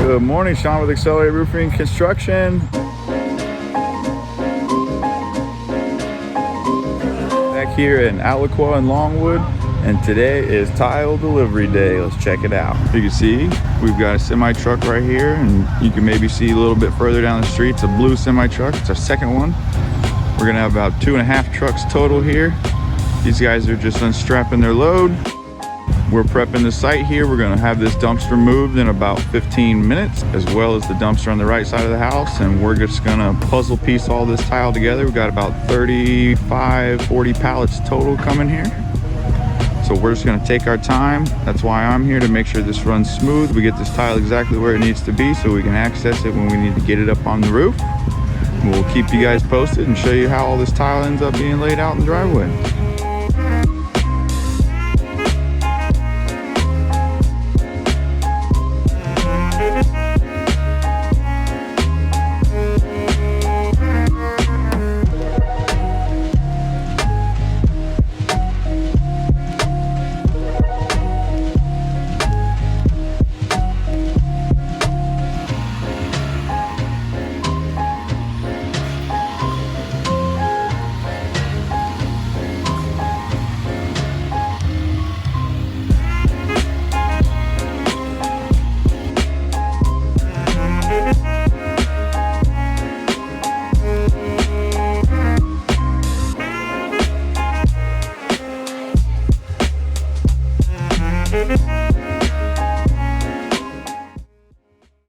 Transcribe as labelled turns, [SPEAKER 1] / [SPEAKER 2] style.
[SPEAKER 1] Good morning, Sean with XLR8 Roofing Construction. Back here in Alaqua and Longwood, and today is tile delivery day. Let's check it out. You can see we've got a semi truck right here, and you can maybe see a little bit further down the street. It's a blue semi truck. It's our second one. We're gonna have about 2.5 trucks total here. These guys are just unstrapping their load. We're prepping the site here. We're gonna have this dumpster moved in about 15 minutes, as well as the dumpster on the right side of the house. And we're just gonna puzzle piece all this tile together. We've got about 35, 40 pallets total coming here. So we're just gonna take our time. That's why I'm here, to make sure this runs smooth. We get this tile exactly where it needs to be so we can access it when we need to get it up on the roof. We'll keep you guys posted and show you how all this tile ends up being laid out in the driveway.